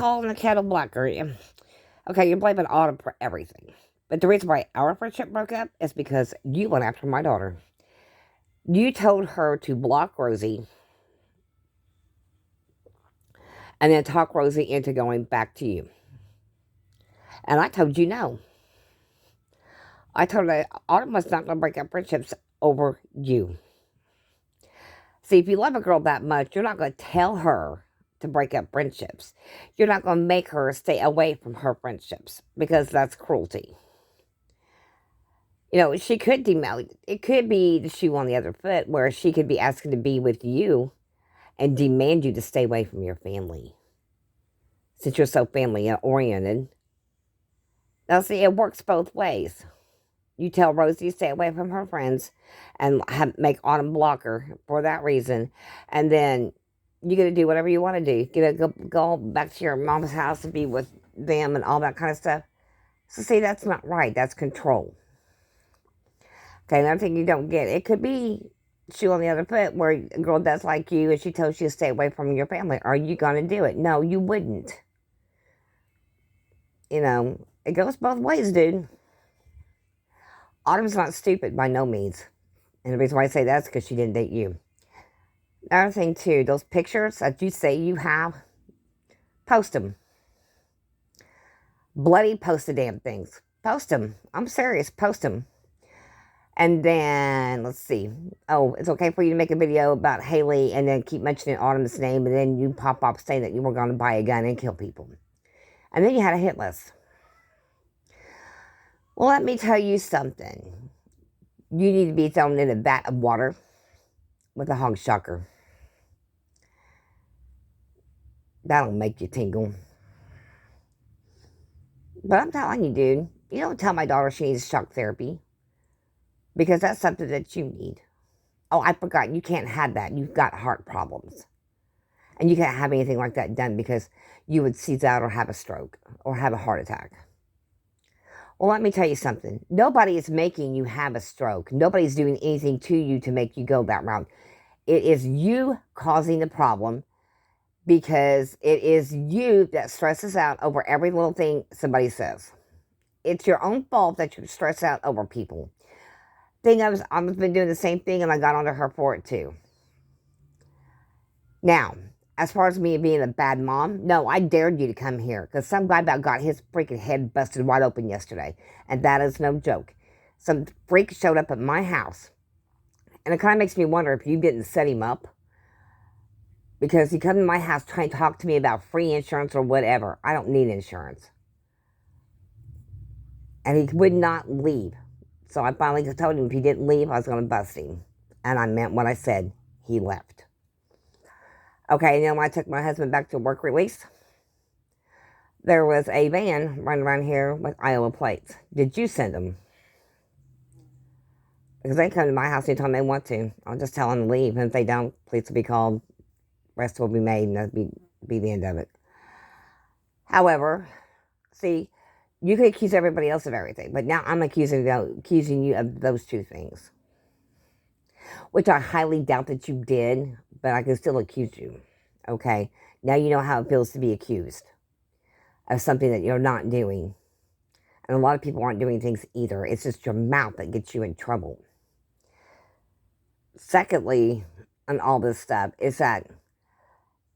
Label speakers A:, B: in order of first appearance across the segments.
A: calling the kettle black, are you? Okay, you're blaming Autumn for everything. But the reason why our friendship broke up is because you went after my daughter. You told her to block Rosie and then talk Rosie into going back to you. And I told you no. I told her Autumn was not going to break up friendships over you. See, if you love a girl that much, you're not going to tell her to break up friendships. You're not going to make her stay away from her friendships because that's cruelty. You know, she could it could be the shoe on the other foot where she could be asking to be with you and demand you to stay away from your family since you're so family oriented. Now, see, it works both ways. You tell Rosie to stay away from her friends and make Autumn block her for that reason. And then you're going to do whatever you want to do. You're going to go back to your mom's house and be with them and all that kind of stuff. So, see, that's not right. That's control. Okay, another thing you don't get. It could be shoe on the other foot where a girl does like you and she tells you to stay away from your family. Are you going to do it? No, you wouldn't. You know, it goes both ways, dude. Autumn's not stupid by no means. And the reason why I say that's because she didn't date you. Another thing, too, those pictures that you say you have, post them. Bloody post the damn things. Post them. I'm serious. Post them. And then, let's see. Oh, it's okay for you to make a video about Haley and then keep mentioning Autumn's name and then you pop up saying that you were going to buy a gun and kill people. And then you had a hit list. Well, let me tell you something. You need to be thrown in a vat of water with a hog shocker. That'll make you tingle. But I'm telling you, dude, you don't tell my daughter she needs shock therapy. Because that's something that you need. Oh, I forgot. You can't have that. You've got heart problems. And you can't have anything like that done because you would seize out or have a stroke or have a heart attack. Well, let me tell you something. Nobody is making you have a stroke. Nobody's doing anything to you to make you go that route. It is you causing the problem because it is you that stresses out over every little thing somebody says. It's your own fault that you stress out over people. I've been doing the same thing and I got onto her for it too. Now, as far as me being a bad mom, no, I dared you to come here because some guy about got his freaking head busted wide open yesterday. And that is no joke. Some freak showed up at my house. And it kind of makes me wonder if you didn't set him up. Because he come to my house trying to talk to me about free insurance or whatever. I don't need insurance. And he would not leave. So I finally told him if he didn't leave, I was going to bust him. And I meant what I said. He left. Okay, and then when I took my husband back to work release, there was a van running around here with Iowa plates. Did you send them? Because they come to my house anytime they want to. I'll just tell them to leave. And if they don't, police will be called. Rest will be made, and that'll be the end of it. However, see, you could accuse everybody else of everything, but now I'm accusing you of those two things. Which I highly doubt that you did, but I can still accuse you. Okay? Now you know how it feels to be accused of something that you're not doing. And a lot of people aren't doing things either. It's just your mouth that gets you in trouble. Secondly, on all this stuff, is that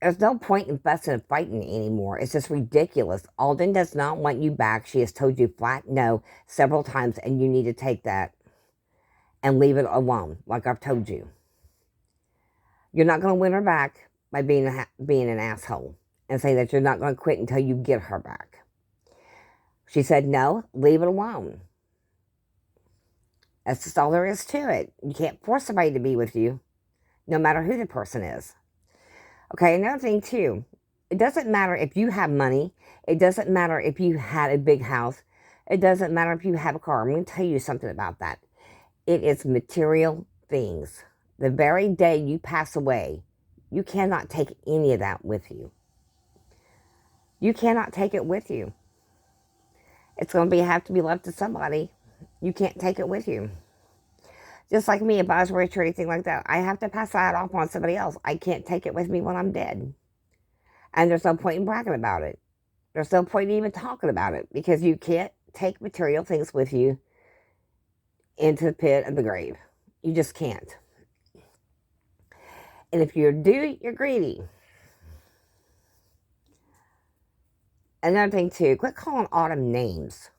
A: there's no point in fussing and fighting anymore. It's just ridiculous. Alden does not want you back. She has told you flat no several times, and you need to take that and leave it alone, like I've told you. You're not going to win her back by being an asshole and say that you're not going to quit until you get her back. She said no, leave it alone. That's just all there is to it. You can't force somebody to be with you, no matter who the person is. Okay, another thing too, it doesn't matter if you have money. It doesn't matter if you had a big house. It doesn't matter if you have a car. I'm going to tell you something about that. It is material things. The very day you pass away, you cannot take any of that with you. You cannot take it with you. It's going to have to be left to somebody. You can't take it with you. Just like me, if I was rich or anything like that, I have to pass that off on somebody else. I can't take it with me when I'm dead. And there's no point in bragging about it. There's no point in even talking about it because you can't take material things with you into the pit of the grave. You just can't. And if you do, you're greedy. Another thing too, quit calling Autumn names.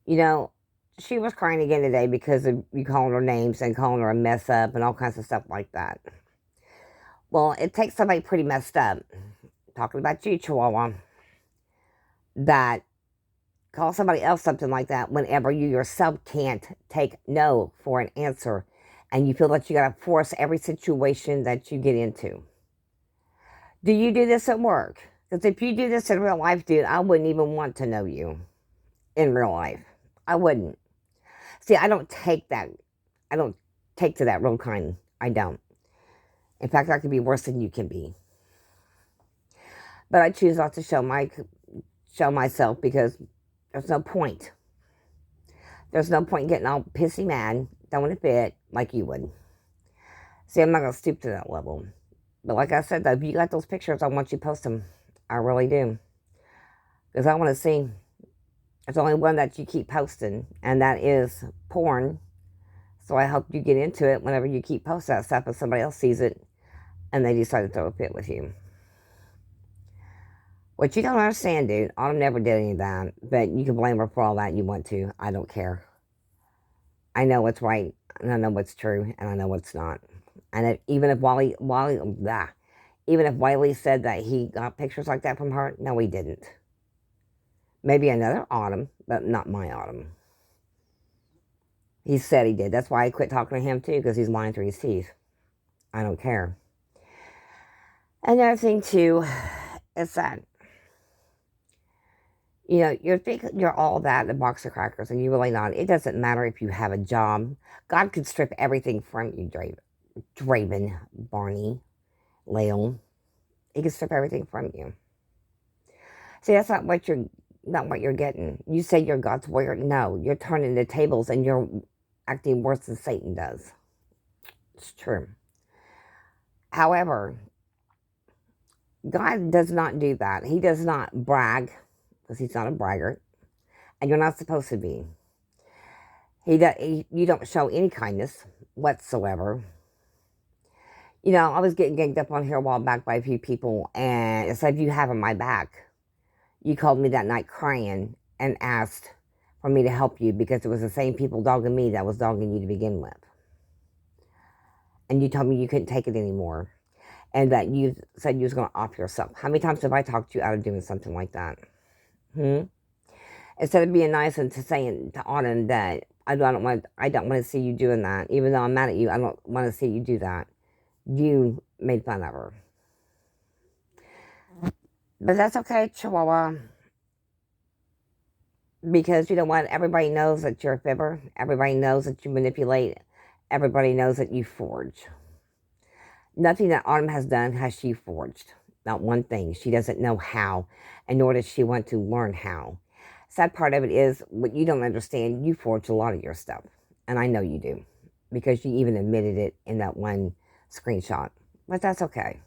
A: You know, she was crying again today because of you calling her names and calling her a mess up and all kinds of stuff like that. Well, it takes somebody pretty messed up, talking about you, Chihuahua, that call somebody else something like that whenever you yourself can't take no for an answer and you feel that you got to force every situation that you get into. Do you do this at work? Because if you do this in real life, dude, I wouldn't even want to know you in real life. I wouldn't. See, I don't take that. I don't take to that real kind. I don't. In fact, I could be worse than you can be. But I choose not to show myself because there's no point. There's no point in getting all pissy mad, throwing a fit like you would. See, I'm not going to stoop to that level. But like I said, though, if you got those pictures, I want you to post them. I really do. Because I want to see. There's only one that you keep posting, and that is porn. So I hope you get into it whenever you keep posting that stuff and somebody else sees it and they decide to throw a fit with you. What you don't understand, dude, Autumn never did any of that, but you can blame her for all that you want to. I don't care. I know what's right, and I know what's true, and I know what's not. And even if even if Wiley said that he got pictures like that from her, no, he didn't. Maybe another Autumn, but not my Autumn. He said he did. That's why I quit talking to him too, because he's lying through his teeth. I don't care. Another thing too is that, you know, you think you're all that in a box of crackers, and you're really not. It doesn't matter if you have a job. God could strip everything from you, Draven, Barney, Leon. He can strip everything from you. See, that's not what you're getting. You say you're God's warrior. No, you're turning the tables and you're acting worse than Satan does. It's true. However, God does not do that. He does not brag, because he's not a braggart, and you're not supposed to be. You don't show any kindness whatsoever. You know, I was getting ganged up on here a while back by a few people, and it's like, you having my back. You called me that night crying and asked for me to help you because it was the same people dogging me that was dogging you to begin with. And you told me you couldn't take it anymore. And that you said you was going to off yourself. How many times have I talked you out of doing something like that? Instead of being nice and saying to Autumn that I don't want to see you doing that. Even though I'm mad at you, I don't want to see you do that. You made fun of her. But that's okay, Chihuahua. Because you know what? Everybody knows that you're a fibber. Everybody knows that you manipulate. Everybody knows that you forge. Nothing that Autumn has done has she forged. Not one thing. She doesn't know how, and nor does she want to learn how. Sad part of it is, what you don't understand, you forged a lot of your stuff. And I know you do. Because you even admitted it in that one screenshot. But that's okay.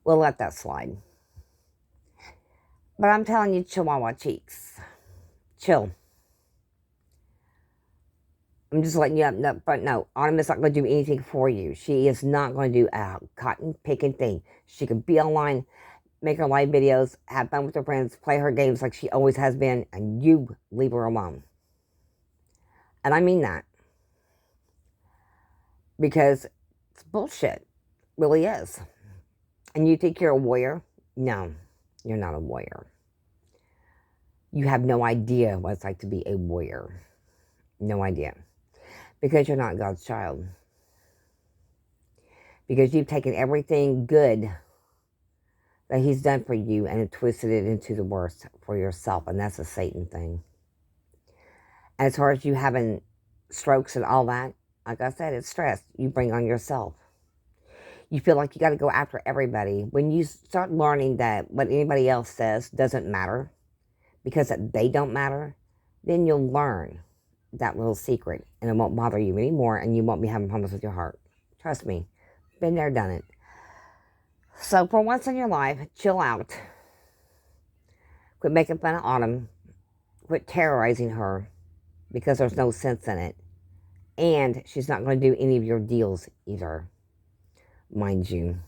A: We'll let that slide. But I'm telling you, Chihuahua cheeks. Chill. I'm just letting you up, but no, Autumn is not going to do anything for you. She is not going to do a cotton picking thing. She can be online, make her live videos, have fun with her friends, play her games like she always has been, and you leave her alone. And I mean that. Because it's bullshit. It really is. And you think you're a warrior? No, you're not a warrior. You have no idea what it's like to be a warrior. No idea. Because you're not God's child. Because you've taken everything good that he's done for you and twisted it into the worst for yourself. And that's a Satan thing. And as far as you having strokes and all that, like I said, it's stress you bring on yourself. You feel like you got to go after everybody. When you start learning that what anybody else says doesn't matter, because they don't matter, then you'll learn that little secret, and it won't bother you anymore, and you won't be having problems with your heart. Trust me. Been there, done it. So for once in your life, chill out. Quit making fun of Autumn. Quit terrorizing her because there's no sense in it. And she's not going to do any of your deals either, mind you.